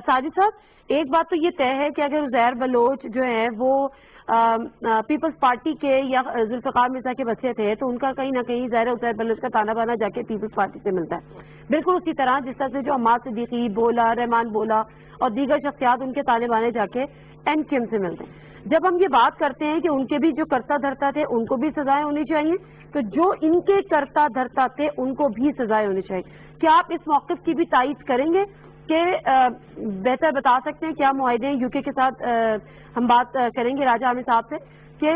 ساجد صاحب, ایک بات تو یہ طے ہے کہ اگر عزیر بلوچ جو ہے وہ پیپلز پارٹی کے یا ذوالفقار مرزا کے بچے تھے تو ان کا کہیں نہ کہیں ظاہر عزیر بلوچ کا تانا بانا جا کے پیپلز پارٹی سے ملتا ہے, بالکل اسی طرح جس طرح سے جو عماد صدیقی بولا, رحمان بولا اور دیگر شخصیات ان کے تانے بانے جا کے MKM سے ملتے ہیں. جب ہم یہ بات کرتے ہیں کہ ان کے بھی جو کرتا دھرتا تھے ان کو بھی سزائیں ہونی چاہیے, تو جو ان کے کرتا دھرتا تھے ان کو بھی سزائیں ہونی چاہیے. کیا آپ اس موقف کی بھی تائید کریں گے کہ بہتر بتا سکتے ہیں کیا معاہدے UK کے ساتھ ہم بات کریں گے راجہ عامر صاحب سے کہ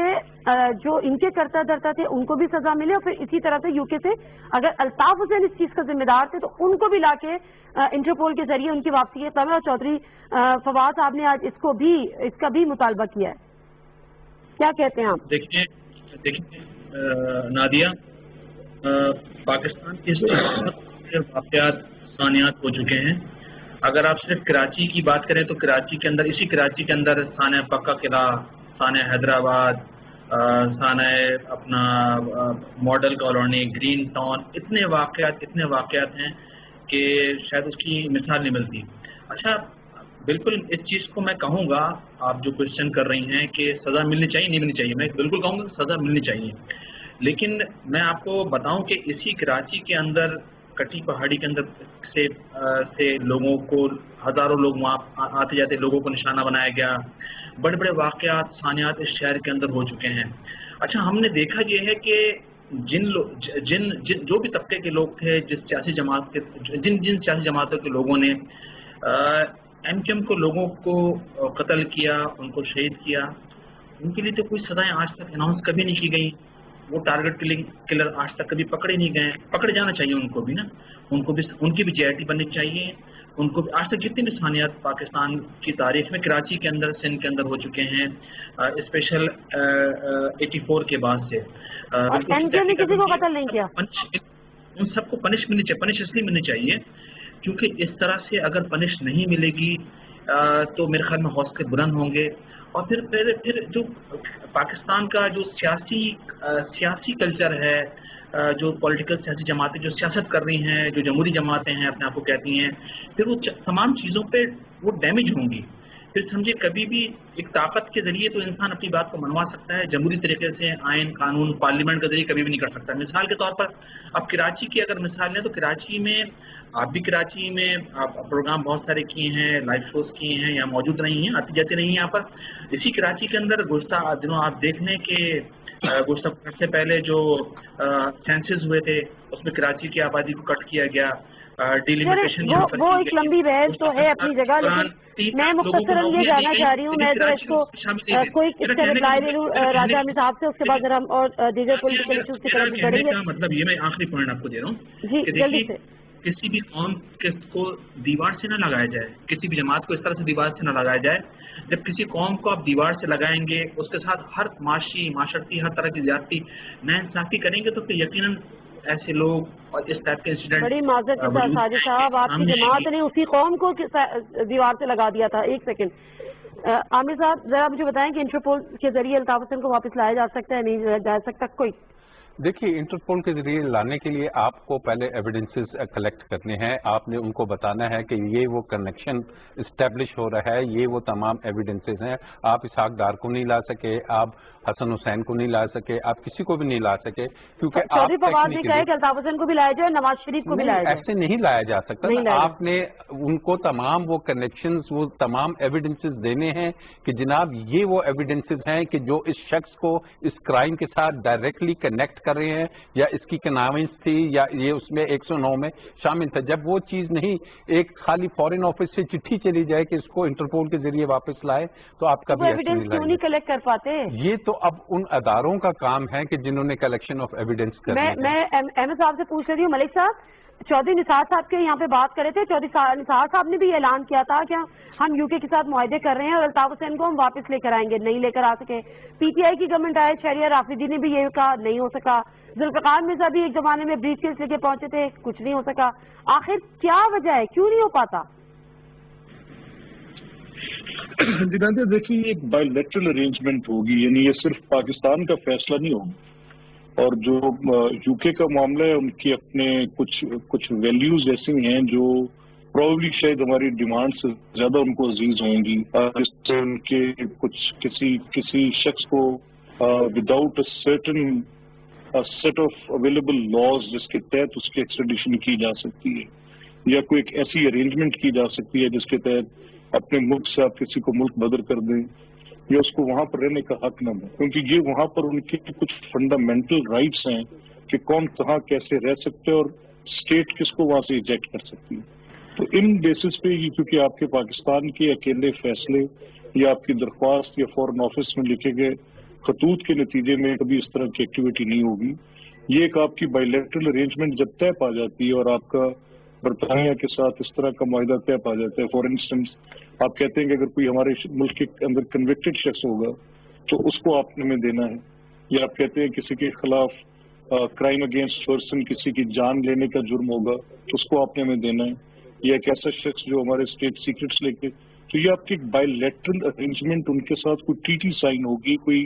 جو ان کے کرتا دھرتا تھے ان کو بھی سزا ملے, اور پھر اسی طرح سے UK سے اگر الطاف حسین اس چیز کا ذمہ دار تھے تو ان کو بھی لا کے انٹرپول کے ذریعے ان کی واپسی کے قبل, اور چودھری فواد صاحب نے آج اس کا بھی مطالبہ کیا ہے. کیا کہتے ہیں آپ؟ دیکھیں نادیہ, پاکستان کے واقعات ثانیات ہو چکے ہیں. اگر آپ صرف کراچی کی بات کریں تو کراچی کے اندر, اسی کراچی کے اندر سانحہ پکا قلعہ, سانحہ حیدرآباد, سانہ اپنا ماڈل کالونی، گرین ٹاؤن، اتنے واقعات ہیں کہ شاید اس کی مثال نہیں ملتی. اچھا بالکل اس چیز کو میں کہوں گا، آپ جو کوشچن کر رہی ہیں کہ سزا ملنی چاہیے نہیں ملنی چاہیے، میں بالکل کہوں گا کہ سزا ملنی چاہیے. لیکن میں آپ کو بتاؤں کہ اسی کراچی کے اندر کٹی پہاڑی کے اندر سے لوگوں کو، ہزاروں لوگ وہاں آتے جاتے لوگوں کو نشانہ بنایا گیا. بڑے بڑے واقعات سانحات اس شہر کے اندر ہو چکے ہیں. اچھا ہم نے دیکھا یہ ہے کہ جن جو بھی طبقے کے لوگ تھے، جن سیاسی جماعتوں کے لوگوں نے ایم کیو ایم کو لوگوں کو قتل کیا، ان کو شہید کیا، ان کے لیے تو کوئی سزائیں آج تک اناؤنس کبھی نہیں کی گئی. وہ ٹارگٹ کلر آج تک کبھی پکڑے نہیں گئے. پکڑے جانا چاہیے ان کو بھی نا، ان کی بھی JIT بننی چاہیے. ان کو آج تک جتنی بھی سانحات پاکستان کی تاریخ میں کراچی کے اندر، سندھ کے اندر ہو چکے ہیں، اسپیشل 84 کے بعد سے، نے کسی کو قتل نہیں کیا. ان سب کو پنش ملنی چاہیے. پنش اس لیے ملنی چاہیے کیونکہ اس طرح سے اگر پنش نہیں ملے گی تو میرے خیال میں حوصلے بلند ہوں گے. اور پھر جو پاکستان کا جو سیاسی کلچر ہے، جو پولیٹیکل سیاسی جماعتیں جو سیاست کر رہی ہیں، جو جمہوری جماعتیں ہیں اپنے آپ کو کہتی ہیں، پھر وہ تمام چیزوں پہ وہ ڈیمیج ہوں گی. پھر سمجھے کبھی بھی ایک طاقت کے ذریعے تو انسان اپنی بات کو منوا سکتا ہے، جمہوری طریقے سے آئین قانون پارلیمنٹ کے ذریعے کبھی بھی نہیں کر سکتا. مثال کے طور پر اب کراچی کی اگر مثال لیں تو کراچی میں آپ بھی کراچی میں آپ پروگرام بہت سارے کیے ہیں، لائیو شوز کیے ہیں، یہاں موجود رہی ہیں، آتی جاتی رہی ہیں یہاں پر. اسی کراچی کے اندر گزشتہ دنوں آپ دیکھ لیں کہ گزشتہ سے پہلے جو سینسز ہوئے تھے اس میں کراچی کی آبادی کو کٹ کیا گیا. وہ ایک لمبی بحث تو ہے اپنی جگہ، لیکن میں مختصراً یہ جاننا چاہ رہی ہوں، میں ذرا اس کو کوئی اس سے رپلائی لے لوں راجہ حمید صاحب سے، اس کے بعد ذرا ہم اور دیگر پولیٹیکل ایشوز کی طرف بھی بڑھیں گے. مطلب یہ میں آخری پوائنٹ آپ کو دے رہا ہوں جی جلدی سے. کسی بھی قوم کو دیوار سے نہ لگایا جائے، کسی بھی جماعت کو اس طرح سے دیوار سے نہ لگایا جائے. جب کسی قوم کو آپ دیوار سے لگائیں گے، اس کے ساتھ ہر معاشرتی ہر طرح کی زیادتی ناانصافی کریں گے تو پھر یقیناً ایسے لوگ اور اس ٹائپ کے انسیڈنٹ. بڑی معذرت ساجد صاحب، آپ کی جماعت نے اسی قوم کو دیوار سے لگا دیا تھا. ایک سیکنڈ عامر صاحب ذرا مجھے بتائیں کہ انٹرپول کے ذریعے الطاف حسین کو واپس لایا جا سکتا ہے نہیں جا سکتا؟ کوئی دیکھیے انٹرپول کے ذریعے لانے کے لیے آپ کو پہلے ایویڈنسز کلیکٹ کرنے ہیں. آپ نے ان کو بتانا ہے کہ یہ وہ کنیکشن اسٹیبلش ہو رہا ہے، یہ وہ تمام ایویڈنسز ہیں. آپ اسحاق ڈار کو نہیں لا سکے، آپ حسن حسین کو نہیں لا سکے، آپ کسی کو بھی نہیں لا سکے کیونکہ چودھری فواد نے کہا ہے کہ الطاف حسین کو بھی لایا جائے، نواز شریف کو بھی لایا جائے. ایسے نہیں لایا جا سکتا. آپ نے ان کو تمام وہ کنیکشنز، وہ تمام ایویڈنسز دینے ہیں کہ جناب یہ وہ ایویڈنسز ہیں کہ جو اس شخص کو اس کرائم کے ساتھ ڈائریکٹلی کنیکٹ کر رہے ہیں، یا اس کی کناوینس تھی، یا یہ اس میں 109 میں شامل تھا. جب وہ چیز نہیں، ایک خالی فورن آفس سے چٹھی چلی جائے کہ اس کو انٹرپول کے ذریعے واپس لائے تو آپ کا بھی ایویڈنس کیوں نہیں کلیکٹ کر پاتے؟ یہ تو اب ان اداروں کا کام ہے کہ جنہوں نے کلیکشن آف ایویڈنس کرنی ہے. میں احمد صاحب سے پوچھ رہی ہوں، ملک صاحب چودھری نثار صاحب کے یہاں پہ بات کرے تھے. چودھری نثار صاحب نے بھی یہ اعلان کیا تھا کہ ہم UK کے ساتھ معاہدے کر رہے ہیں اور الطاف حسین کو ہم واپس لے کر آئیں گے. نہیں لے کر آ سکے. PTI کی گورنمنٹ آئے، شہریار رافیدی نے بھی یہ کہا، نہیں ہو سکا. ذوالفقار مرزا بھی ایک زمانے میں بریف کیس لے کے پہنچے تھے، کچھ نہیں ہو سکا. آخر کیا وجہ ہے، کیوں نہیں ہو پاتا؟ جناب دیکھیے ایک بائی لیٹرل ارینجمنٹ ہوگی، یعنی یہ صرف پاکستان کا فیصلہ نہیں ہوگا. اور جو UK کا معاملہ ہے ان کی اپنے کچھ ویلیوز ایسی ہیں جو پروبلی شاید ہماری ڈیمانڈ سے زیادہ ان کو عزیز ہوں گی. جس سے ان کے کسی شخص کو without a certain set of available laws جس کے تحت اس کی ایکسٹریڈیشن کی جا سکتی ہے، یا کوئی ایک ایسی ارینجمنٹ کی جا سکتی ہے جس کے تحت اپنے ملک سے آپ کسی کو ملک بدر کر دیں یا اس کو وہاں پر رہنے کا حق نہ دیں. کیونکہ یہ وہاں پر ان کے کچھ فنڈامنٹل رائٹس ہیں کہ کون کہاں کیسے رہ سکتے اور اسٹیٹ کس کو وہاں سے ایجیکٹ کر سکتی ہے. تو ان بیسس پہ یہ کیونکہ آپ کے پاکستان کے اکیلے فیصلے یا آپ کی درخواست یا فورن آفس میں لکھے گئے خطوط کے نتیجے میں کبھی اس طرح کی ایکٹیویٹی نہیں ہوگی. یہ ایک آپ کی بائی لیٹرل ارینجمنٹ جب طے پا جاتی ہے اور آپ کا برطانیہ کے ساتھ اس طرح کا معاہدہ طے پا جاتا ہے. فار انسٹنس آپ کہتے ہیں کہ اگر کوئی ہمارے ملک کے اندر کنوکٹڈ شخص ہوگا تو اس کو آپ نے ہمیں دینا ہے، یا آپ کہتے ہیں کسی کے خلاف کرائم اگینسٹ پرسن، کسی کی جان لینے کا جرم ہوگا تو اس کو آپ نے ہمیں دینا ہے، یا ایک ایسا شخص جو ہمارے اسٹیٹ سیکرٹس لے کے. تو یہ آپ کی بائی لیٹرل ارینجمنٹ ان کے ساتھ کوئی TT سائن ہوگی، کوئی